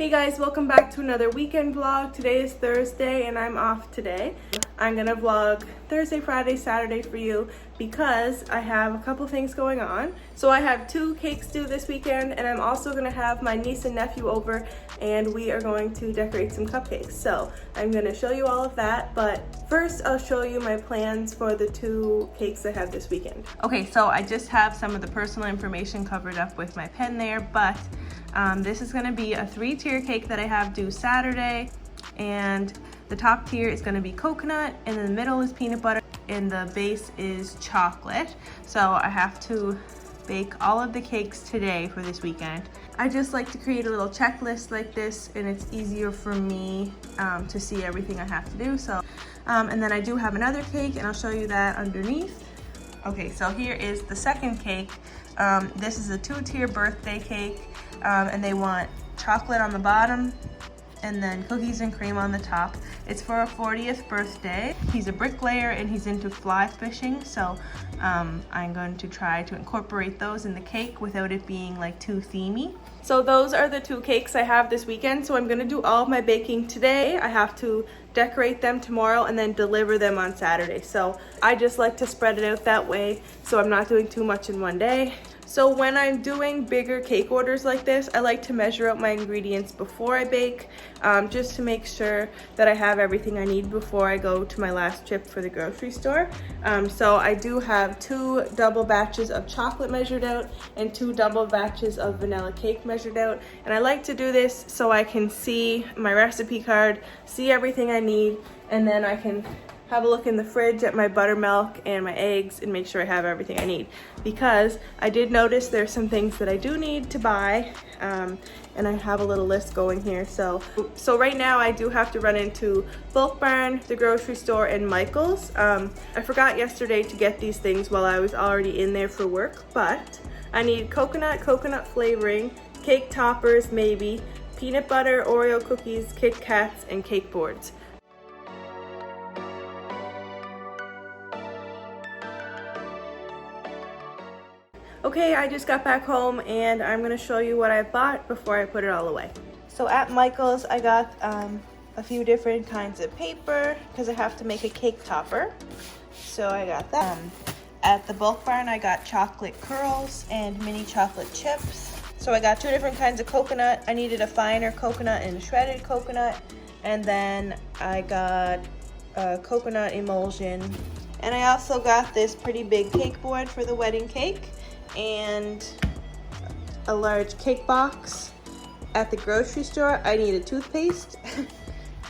Hey guys, welcome back to another weekend vlog. Today is Thursday and I'm off today. I'm gonna vlog Thursday, Friday, Saturday for you because I have a couple things going on. So I have 2 cakes due this weekend and I'm also gonna have my niece and nephew over and we are going to decorate some cupcakes. So I'm gonna show you all of that, but first I'll show you my plans for the 2 cakes I have this weekend. Okay, so I just have some of the personal information covered up with my pen there, but this is gonna be a 3-tier cake that I have due Saturday, and the top tier is gonna be coconut, and in the middle is peanut butter, and the base is chocolate. So I have to bake all of the cakes today for this weekend. I just like to create a little checklist like this, and it's easier for me to see everything I have to do. So, and then I do have another cake, and I'll show you that underneath. Okay, so here is the second cake. This is a 2-tier birthday cake, and they want chocolate on the bottom and then cookies and cream on the top. It's for a 40th birthday. He's a bricklayer and he's into fly fishing, so I'm going to try to incorporate those in the cake without it being like too themey. So those are the 2 cakes I have this weekend. So I'm gonna do all of my baking today. I have to decorate them tomorrow and then deliver them on Saturday. So I just like to spread it out that way so I'm not doing too much in one day. So when I'm doing bigger cake orders like this, I like to measure out my ingredients before I bake, just to make sure that I have everything I need before I go to my last trip for the grocery store. So I do have 2 double batches of chocolate measured out and 2 double batches of vanilla cake measured out. And I like to do this so I can see my recipe card, see everything I need, and then I can have a look in the fridge at my buttermilk and my eggs and make sure I have everything I need, because I did notice there's some things that I do need to buy, and I have a little list going here. So right now I do have to run into Bulk Barn, the grocery store, and Michael's. I forgot yesterday to get these things while I was already in there for work, but I need coconut flavoring, cake toppers maybe, peanut butter, Oreo cookies, Kit Kats, and cake boards. Okay, I just got back home and I'm gonna show you what I bought before I put it all away. So at Michael's, I got a few different kinds of paper because I have to make a cake topper. So I got that. At the Bulk Barn, I got chocolate curls and mini chocolate chips. So I got 2 different kinds of coconut. I needed a finer coconut and a shredded coconut. And then I got a coconut emulsion. And I also got this pretty big cake board for the wedding cake, and a large cake box. At the grocery store, I need a toothpaste,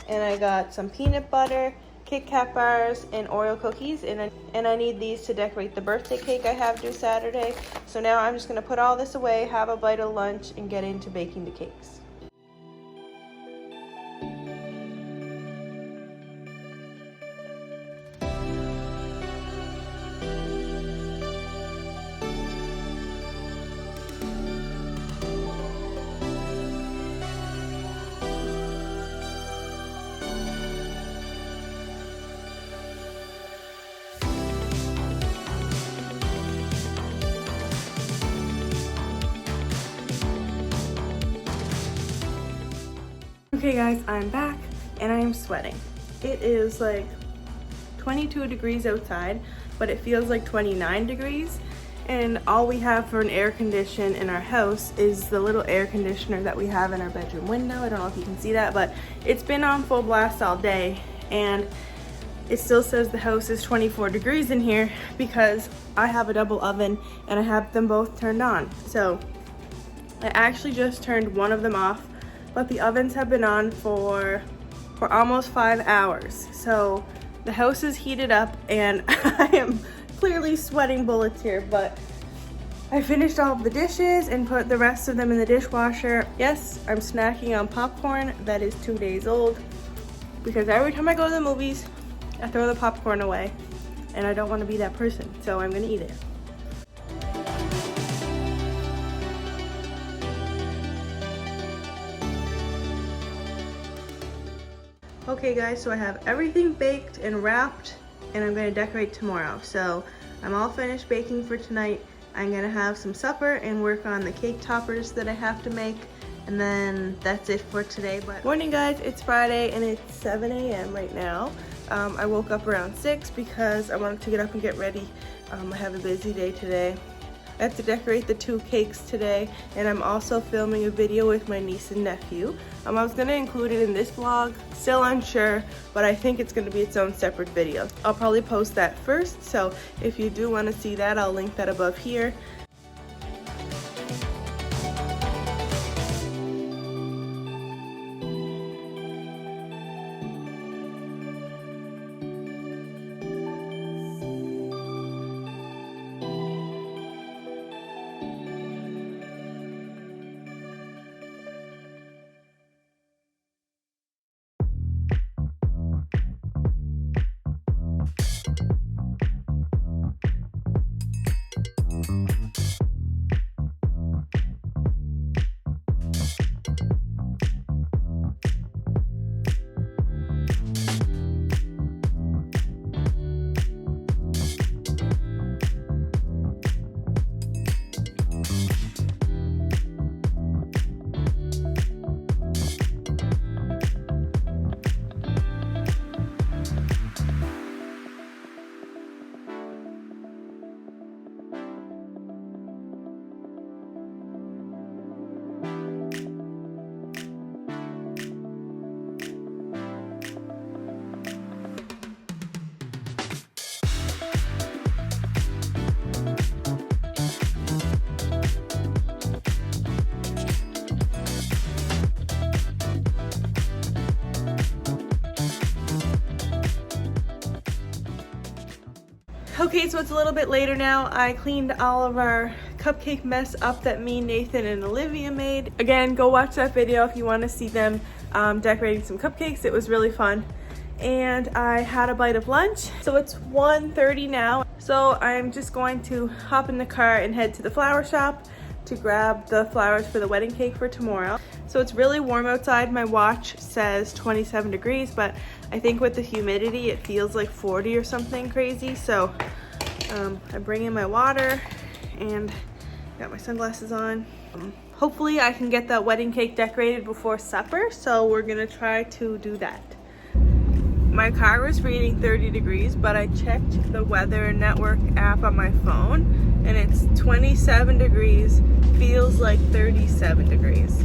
and I got some peanut butter, Kit Kat bars, and Oreo cookies, and I need these to decorate the birthday cake I have due Saturday. So now I'm just gonna put all this away, have a bite of lunch, and get into baking the cakes. Okay guys, I'm back and I am sweating. It is like 22 degrees outside, but it feels like 29 degrees. And all we have for an air condition in our house is the little air conditioner that we have in our bedroom window. I don't know if you can see that, but it's been on full blast all day. And it still says the house is 24 degrees in here because I have a double oven and I have them both turned on. So I actually just turned one of them off, but the ovens have been on for almost 5 hours. So the house is heated up and I am clearly sweating bullets here, but I finished all of the dishes and put the rest of them in the dishwasher. Yes, I'm snacking on popcorn that is 2 days old because every time I go to the movies, I throw the popcorn away and I don't want to be that person, so I'm gonna eat it. Okay guys, so I have everything baked and wrapped and I'm going to decorate tomorrow. So I'm all finished baking for tonight. I'm going to have some supper and work on the cake toppers that I have to make, and And then that's it for today. But morning guys, it's Friday and it's 7 a.m. right now. I woke up around 6 because I wanted to get up and get ready. I have a busy day today. I have to decorate the 2 cakes today, and I'm also filming a video with my niece and nephew. I was gonna include it in this vlog, still unsure, but I think it's gonna be its own separate video. I'll probably post that first, so if you do wanna see that, I'll link that above here. Okay, so it's a little bit later now. I cleaned all of our cupcake mess up that me, Nathan, and Olivia made. Again, go watch that video if you want to see them decorating some cupcakes. It was really fun. And I had a bite of lunch. So it's 1:30 now. So I'm just going to hop in the car and head to the flower shop to grab the flowers for the wedding cake for tomorrow. So it's really warm outside. My watch says 27 degrees, but I think with the humidity, it feels like 40 or something crazy. So I bring in my water and got my sunglasses on. Hopefully I can get that wedding cake decorated before supper. So we're gonna try to do that. My car was reading 30 degrees, but I checked the weather network app on my phone and it's 27 degrees, feels like 37 degrees.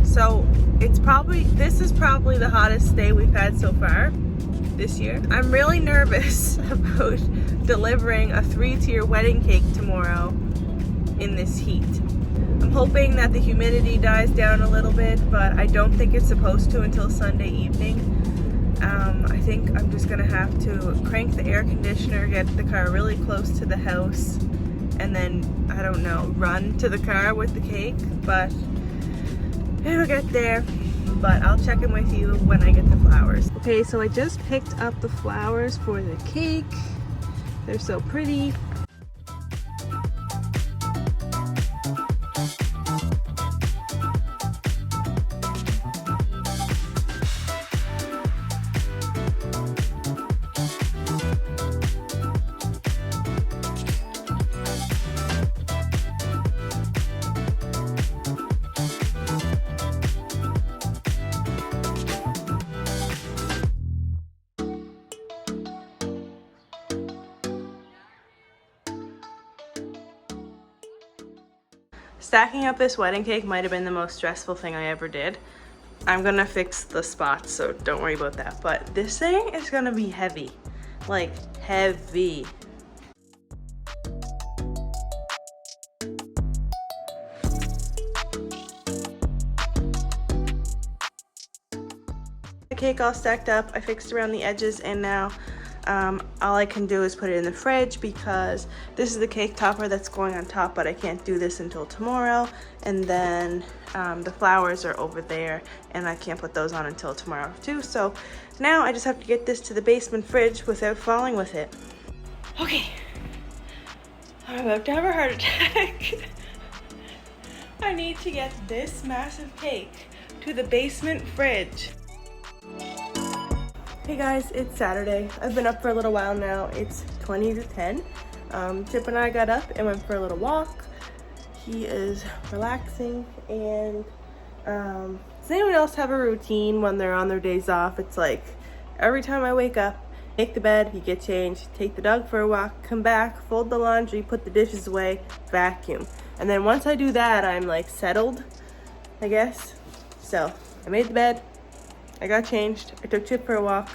So this is probably the hottest day we've had so far this year. I'm really nervous about delivering a 3-tier wedding cake tomorrow in this heat. I'm hoping that the humidity dies down a little bit, but I don't think it's supposed to until Sunday evening. I think I'm just gonna have to crank the air conditioner, get the car really close to the house, and then, I don't know, run to the car with the cake, but it'll get there. But I'll check in with you when I get the flowers. Okay, so I just picked up the flowers for the cake. They're so pretty. Stacking up this wedding cake might have been the most stressful thing I ever did. I'm gonna fix the spots, so don't worry about that. But this thing is gonna be heavy, like heavy. The cake all stacked up, I fixed around the edges, and now all I can do is put it in the fridge because this is the cake topper that's going on top, but I can't do this until tomorrow. And then the flowers are over there and I can't put those on until tomorrow too. So now I just have to get this to the basement fridge without falling with it. Okay, I'm about to have a heart attack. I need to get this massive cake to the basement fridge. Hey guys, it's Saturday. I've been up for a little while now. It's 20 to 10. Chip and I got up and went for a little walk. He is relaxing, and Does anyone else have a routine when they're on their days off? It's like every time I wake up, make the bed, you get changed, take the dog for a walk, come back, fold the laundry, put the dishes away, vacuum. And then once I do that, I'm like settled, I guess. So I made the bed, I got changed, I took Chip for a walk,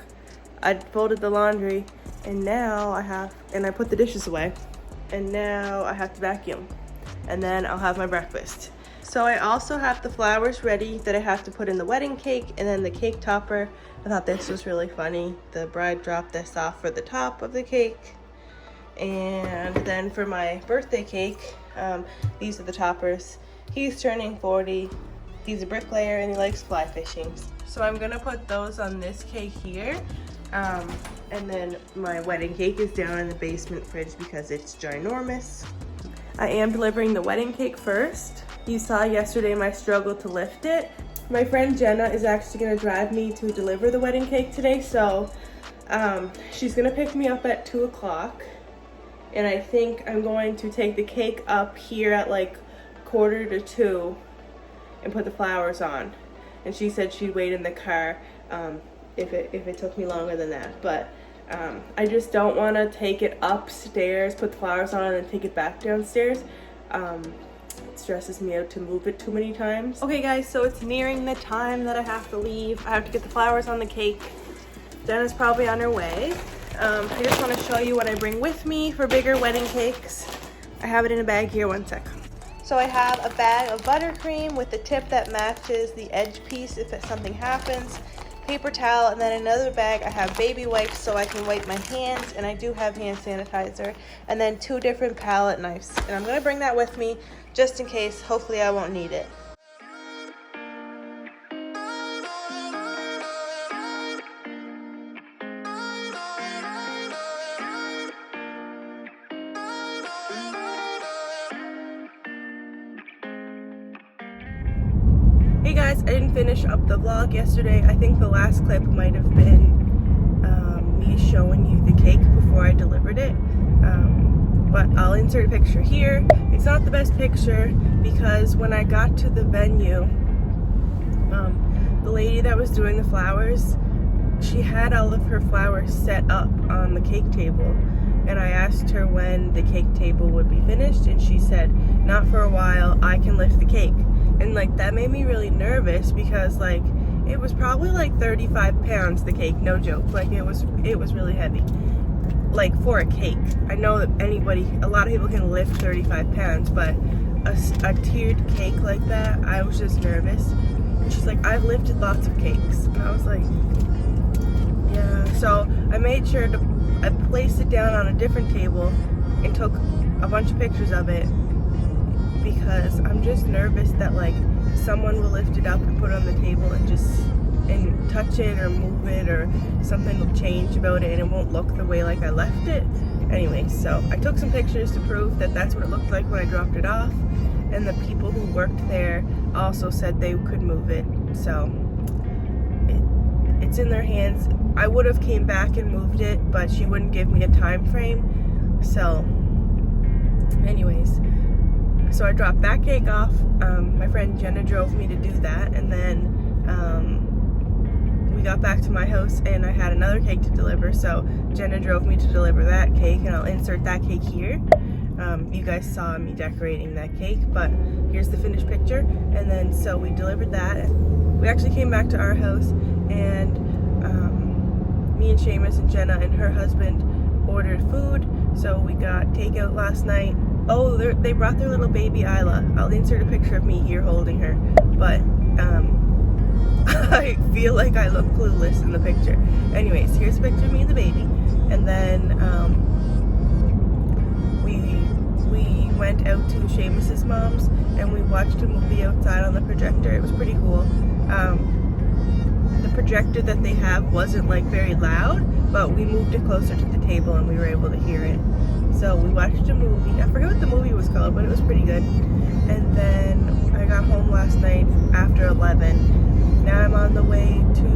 I folded the laundry, and now I put the dishes away, and now I have to vacuum. And then I'll have my breakfast. So I also have the flowers ready that I have to put in the wedding cake, and then the cake topper. I thought this was really funny. The bride dropped this off for the top of the cake. And then for my birthday cake, these are the toppers. He's turning 40. He's a bricklayer and he likes fly fishing. So I'm gonna put those on this cake here. And then my wedding cake is down in the basement fridge because it's ginormous. I am delivering the wedding cake first. You saw yesterday my struggle to lift it. My friend Jenna is actually gonna drive me to deliver the wedding cake today, so she's gonna pick me up at 2 o'clock. And I think I'm going to take the cake up here at like 1:45 and put the flowers on. And she said she'd wait in the car if it took me longer than that. But I just don't want to take it upstairs, put the flowers on, and take it back downstairs. It stresses me out to move it too many times. Okay guys, so it's nearing the time that I have to leave. I have to get the flowers on the cake. Jenna's probably on her way. I just want to show you what I bring with me for bigger wedding cakes. I have it in a bag here, one sec. So I have a bag of buttercream with the tip that matches the edge piece if something happens, paper towel, and then another bag I have baby wipes so I can wipe my hands, and I do have hand sanitizer, and then 2 different palette knives. And I'm going to bring that with me just in case. Hopefully I won't need it. Hey guys, I didn't finish up the vlog yesterday. I think the last clip might have been me showing you the cake before I delivered it. But I'll insert a picture here. It's not the best picture because when I got to the venue, the lady that was doing the flowers, she had all of her flowers set up on the cake table. And I asked her when the cake table would be finished, and she said, not for a while, I can lift the cake. And like that made me really nervous because like it was probably like 35 pounds, the cake, no joke. Like it was really heavy. Like for a cake. I know that a lot of people can lift 35 pounds, but a tiered cake like that, I was just nervous. And she's like, I've lifted lots of cakes. And I was like, yeah. So I made sure I placed it down on a different table and took a bunch of pictures of it, because I'm just nervous that like someone will lift it up and put it on the table and touch it or move it, or something will change about it and it won't look the way like I left it. Anyway, so I took some pictures to prove that that's what it looked like when I dropped it off, and the people who worked there also said they could move it, so it's in their hands. I would have came back and moved it, but she wouldn't give me a time frame. So anyways, so I dropped that cake off. My friend Jenna drove me to do that, and then we got back to my house and I had another cake to deliver, so Jenna drove me to deliver that cake, and I'll insert that cake here. You guys saw me decorating that cake, but here's the finished picture. And then so we delivered that. We actually came back to our house, and me and Seamus and Jenna and her husband ordered food, so we got takeout last night. Oh, they brought their little baby Isla. I'll insert a picture of me here holding her, but I feel like I look clueless in the picture. Anyways, here's a picture of me and the baby, and then we went out to Seamus's mom's and we watched a movie outside on the projector. It was pretty cool. The projector that they have wasn't like very loud, but we moved it closer to the table and we were able to hear it. So we watched a movie. I forget what the movie was called, but it was pretty good. And then I got home last night after 11. Now I'm on the way to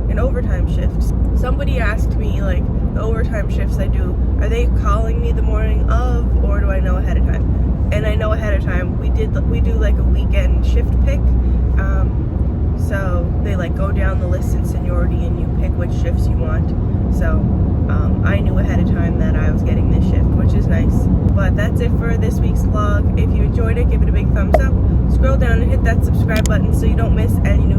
an overtime shift. Somebody asked me, like, the overtime shifts I do, are they calling me the morning of, or do I know ahead of time? And I know ahead of time. We do like a weekend shift pick So they like go down the list in seniority and you pick which shifts you want. So I knew ahead of time that I was getting this shift, which is nice. But that's it for this week's vlog. If you enjoyed it, give it a big thumbs up. Scroll down and hit that subscribe button so you don't miss any new